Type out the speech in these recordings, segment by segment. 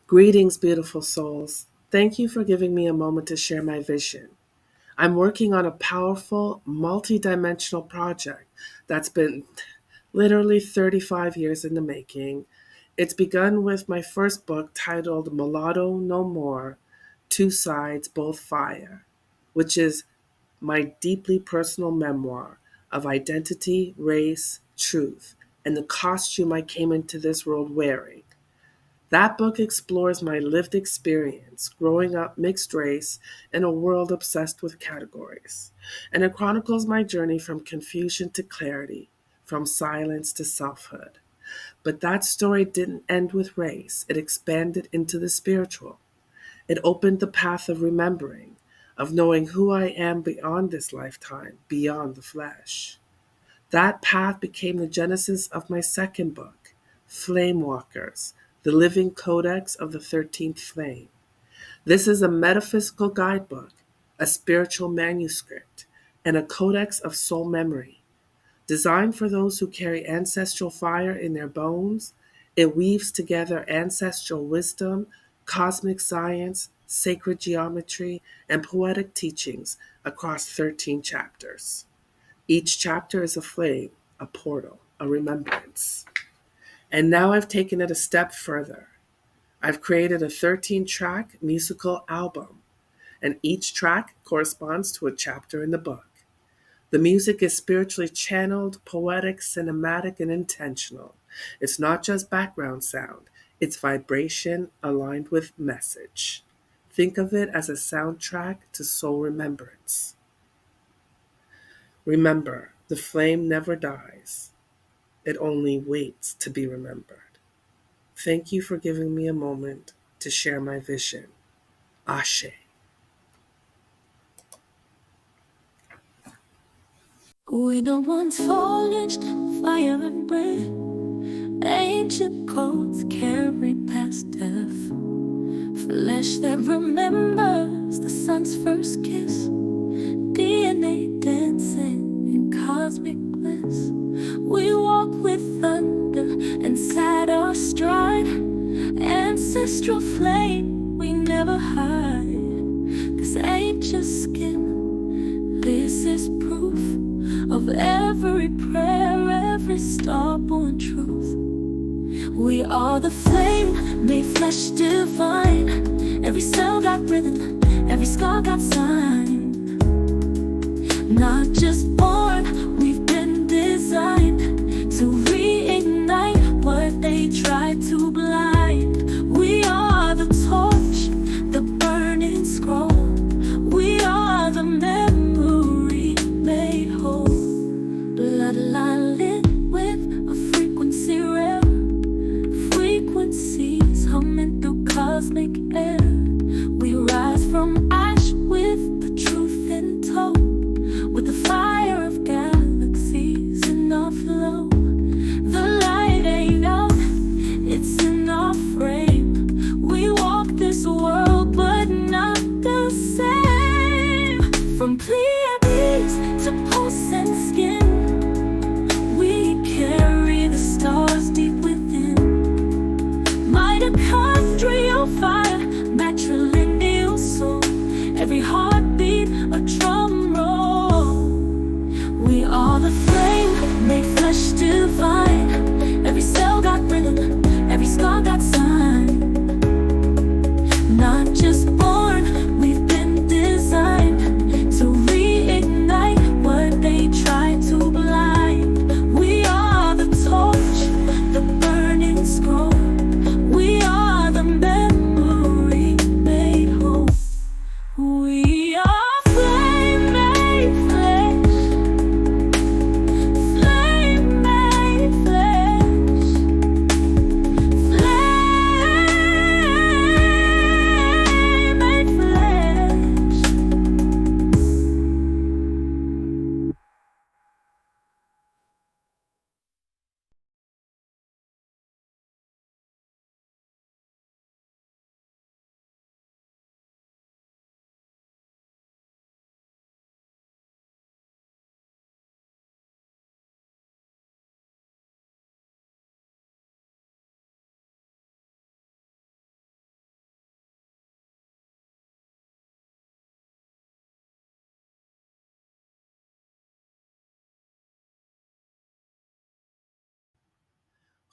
Greetings, beautiful souls. Thank you for giving me a moment to share my vision. I'm working on a powerful, multidimensional project that's been literally 35 years in the making. It's begun with my first book titled Mulatto No More, Two Sides, Both Fire, which is my deeply personal memoir of identity, race, truth, and the costume I came into this world wearing. That book explores my lived experience growing up mixed race in a world obsessed with categories. And it chronicles my journey from confusion to clarity, from silence to selfhood. But that story didn't end with race, it expanded into the spiritual. It opened the path of remembering, of knowing who I am beyond this lifetime, beyond the flesh. That path became the genesis of my second book, Flamewalkers, the Living Codex of the 13th Flame. This is a metaphysical guidebook, a spiritual manuscript, and a codex of soul memory. Designed for those who carry ancestral fire in their bones, it weaves together ancestral wisdom, cosmic science, sacred geometry, and poetic teachings across 13 chapters. Each chapter is a flame, a portal, a remembrance. And now I've taken it a step further. I've created a 13-track musical album, and each track corresponds to a chapter in the book. The music is spiritually channeled, poetic, cinematic, and intentional. It's not just background sound, it's vibration aligned with message. Think of it as a soundtrack to soul remembrance. Remember, the flame never dies. It only waits to be remembered. Thank you for giving me a moment to share my vision. Ashe. We don't want forged fire and breath. Ancient codes carry past death. Flesh that remembers the sun's first kiss. DNA dancing in cosmic bliss. We walk with thunder inside our stride. Ancestral flame we never hide. This ain't just skin, this is proof of every prayer, every star-born truth. We are the flame, made flesh divine. Every cell got rhythm, every scar got sign. Not just born, we've been designed to reignite what they tried to blind. We are the torch, the burning scroll. We are the memory made whole. Bloodline lit with a frequency rare. Frequencies humming through cosmic air. We rise from ash with the truth in tow. With the fire of God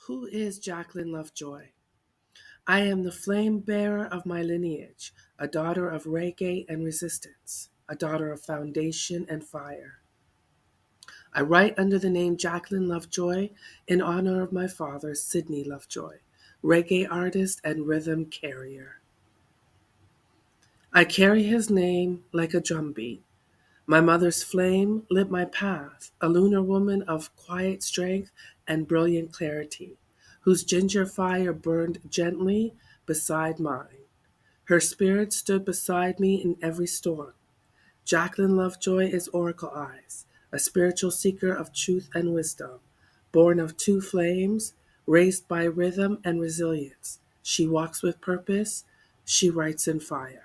Who is Jacqueline Lovejoy? I am the flame bearer of my lineage, a daughter of reggae and resistance, a daughter of foundation and fire. I write under the name Jacqueline Lovejoy in honor of my father, Sidney Lovejoy, reggae artist and rhythm carrier. I carry his name like a drumbeat. My mother's flame lit my path, a lunar woman of quiet strength and brilliant clarity, whose ginger fire burned gently beside mine. Her spirit stood beside me in every storm. Jacqueline Lovejoy is Oracle Eyes, a spiritual seeker of truth and wisdom, born of two flames, raised by rhythm and resilience. She walks with purpose, she writes in fire.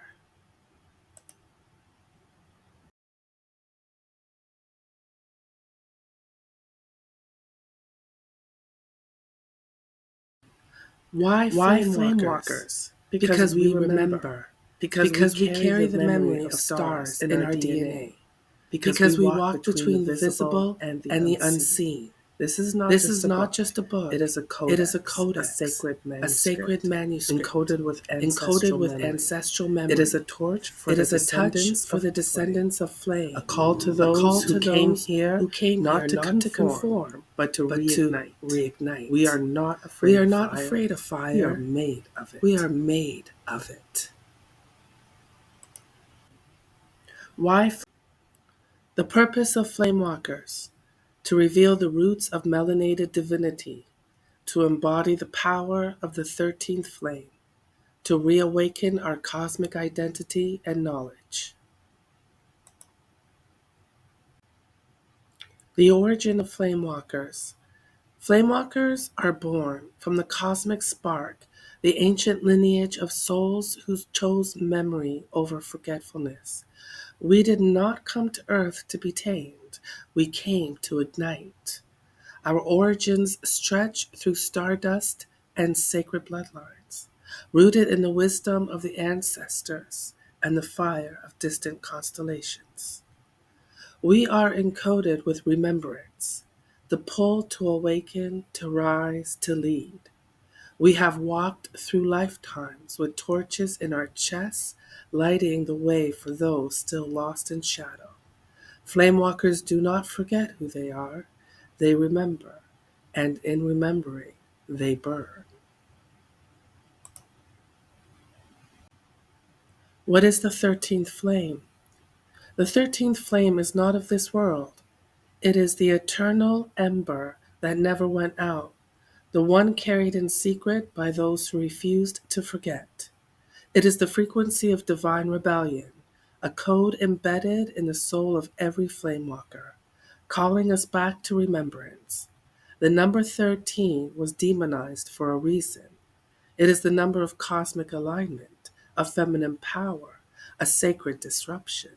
Why Flamewalkers? Because we remember. Because we carry the memory of stars in our DNA. Because we walk between the visible and the unseen. This is not just a book. It is a codex, a sacred manuscript encoded with ancestral memory. It is a torch for the touch for the descendants of flame. A call to those who came here not to conform, but to reignite. We are not afraid of fire. We are made of it. We are made of it. Why? The purpose of Flamewalkers: to reveal the roots of melanated divinity, to embody the power of the 13th flame, to reawaken our cosmic identity and knowledge. The origin of Flamewalkers. Flamewalkers are born from the cosmic spark, the ancient lineage of souls who chose memory over forgetfulness. We did not come to Earth to be tamed, we came to ignite. Our origins stretch through stardust and sacred bloodlines, rooted in the wisdom of the ancestors and the fire of distant constellations. We are encoded with remembrance, the pull to awaken, to rise, to lead. We have walked through lifetimes with torches in our chests, lighting the way for those still lost in shadow. Flamewalkers do not forget who they are, they remember, and in remembering, they burn. What is the 13th flame? The 13th flame is not of this world. It is the eternal ember that never went out, the one carried in secret by those who refused to forget. It is the frequency of divine rebellion, a code embedded in the soul of every flamewalker, calling us back to remembrance. The number 13 was demonized for a reason. It is the number of cosmic alignment, of feminine power, a sacred disruption.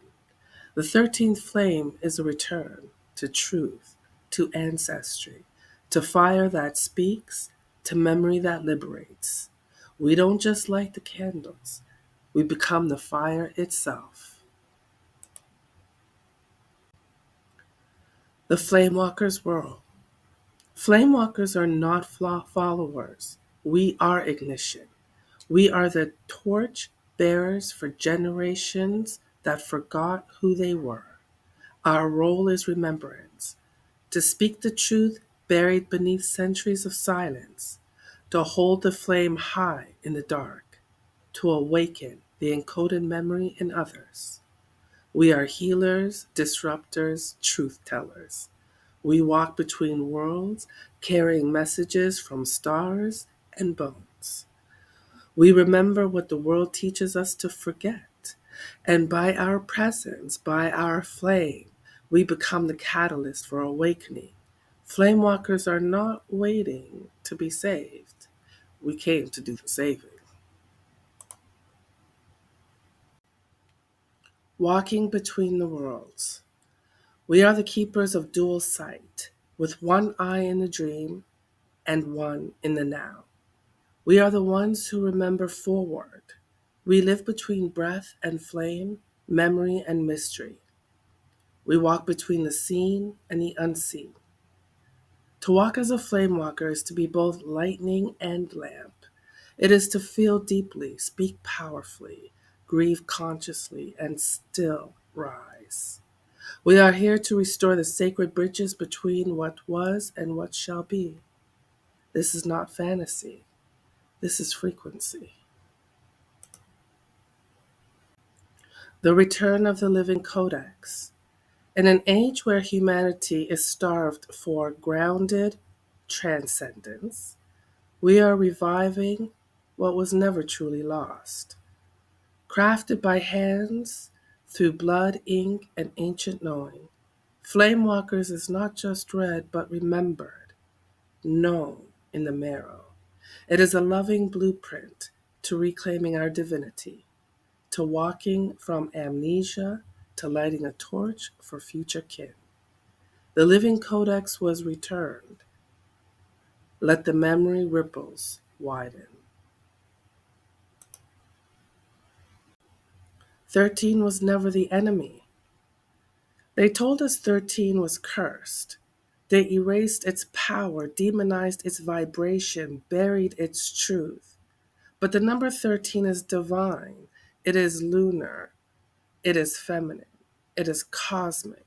The 13th flame is a return to truth, to ancestry, to fire that speaks, to memory that liberates. We don't just light the candles, we become the fire itself. The Flamewalker's world. Flamewalkers are not followers. We are ignition. We are the torch bearers for generations that forgot who they were. Our role is remembrance, to speak the truth buried beneath centuries of silence, to hold the flame high in the dark, to awaken the encoded memory in others. We are healers, disruptors, truth tellers. We walk between worlds, carrying messages from stars and bones. We remember what the world teaches us to forget. And by our presence, by our flame, we become the catalyst for awakening. Flamewalkers are not waiting to be saved. We came to do the saving. Walking between the worlds. We are the keepers of dual sight, with one eye in the dream and one in the now. We are the ones who remember forward. We live between breath and flame, memory and mystery. We walk between the seen and the unseen. To walk as a flame walker is to be both lightning and lamp. It is to feel deeply, speak powerfully, grieve consciously, and still rise. We are here to restore the sacred bridges between what was and what shall be. This is not fantasy. This is frequency. The return of the Living Codex. In an age where humanity is starved for grounded transcendence, we are reviving what was never truly lost. Crafted by hands through blood, ink, and ancient knowing, Flamewalkers is not just read but remembered, known in the marrow. It is a loving blueprint to reclaiming our divinity, to walking from amnesia to lighting a torch for future kin. The Living Codex was returned. Let the memory ripples widen. 13 was never the enemy. They told us 13 was cursed. They erased its power, demonized its vibration, buried its truth. But the number 13 is divine. It is lunar. It is feminine. It is cosmic.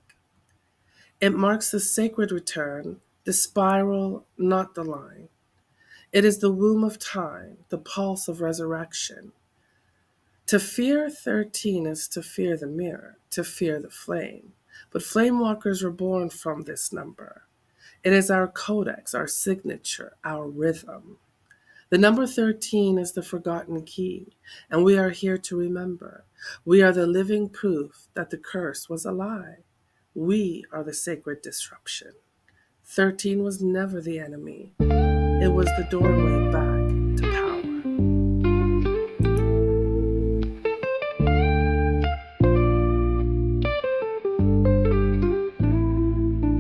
It marks the sacred return, the spiral, not the line. It is the womb of time, the pulse of resurrection. To fear 13 is to fear the mirror, to fear the flame. But flamewalkers were born from this number. It is our codex, our signature, our rhythm. The number 13 is the forgotten key, and we are here to remember. We are the living proof that the curse was a lie. We are the sacred disruption. 13 was never the enemy. It was the doorway back to power.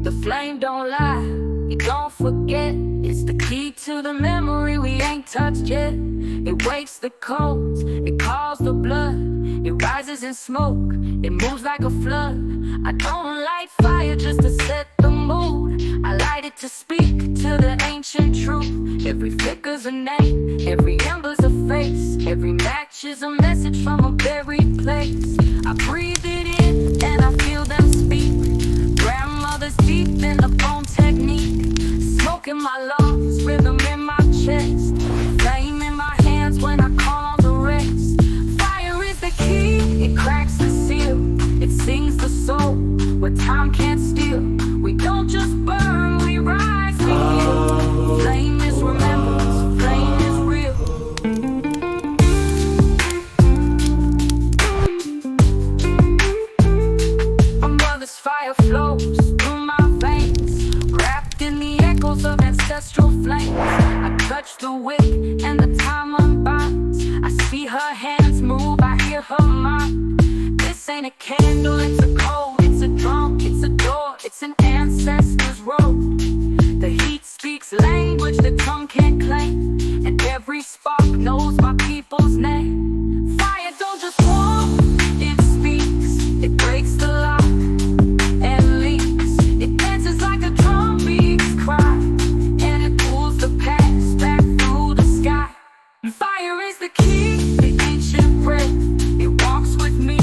The flame don't lie, you don't forget. It's the key to the memory we ain't touched yet. It wakes the cold, it calls the blood. It rises in smoke, it moves like a flood. I don't light fire just to set the mood. I light it to speak to the ancient truth. Every flicker's a name, every ember's a face. Every match is a message from a buried place. I breathe it in and I feel them speak. Grandmother's deep in the bone technique. Smoke in my lungs, rhythm in my chest. Flame in my hands when I call on the rest. Fire is the key, it cracks the seal. It sings the soul, what time can't steal. We don't just burn, we rise, we heal. Flame is remembrance, flame is real. My mother's fire flows through my veins, wrapped in the echoes of ancestral flames. I touch the wick and the time unbinds. I see her hands move, I hear her mind. This ain't a candle, it's a code. It's a drum, it's a door, it's an ancestor's road. The heat speaks language the tongue can't claim, and every spark knows my people's name. Fire don't just walk, it speaks. It breaks the lock and leaps. It dances like a drum beats cry, and it pulls the past back through the sky. Fire is the key, the ancient breath. It walks with me,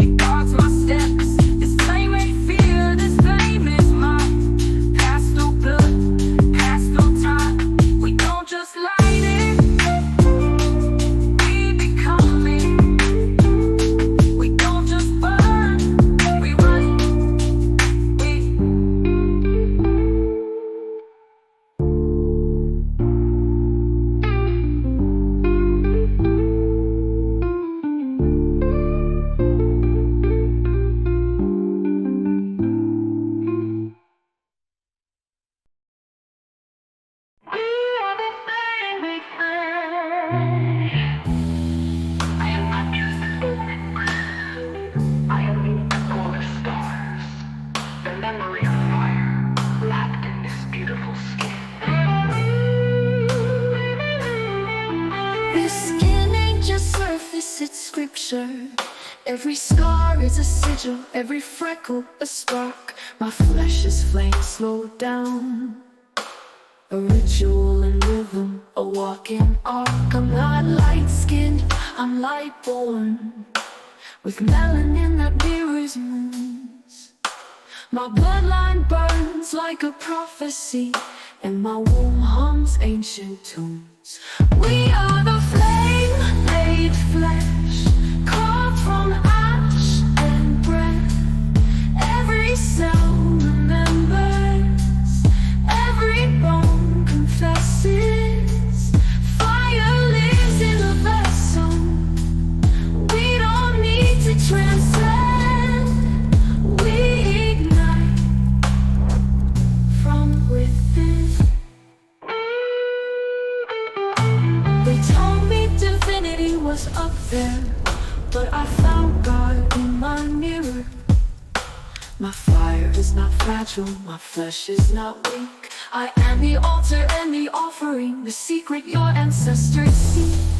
it guards my steps. This flame ain't fear, this flame is mine. Pass through blood, pass through time. We don't just light it, we become it. We don't just burn, we run it. I am the polar stars, the memory of fire, wrapped in this beautiful skin. This skin ain't just surface, it's scripture. Every scar is a sigil, every freckle a spark. My flesh is flame slowed down. a ritual and rhythm, a walking arc. I'm not light-skinned, I'm light-born, with melanin that mirrors moons. My bloodline burns like a prophecy, and my womb hums ancient tunes. We are the flame made flesh, carved from ash and breath. Every cell remembers, every bone confesses. Fire lives in a vessel, we don't need to transcend. We ignite from within. They told me divinity was up there, but I found God in my mirror. My fire is not fragile, my flesh is not weak. I am the altar and the offering, the secret your ancestors seek.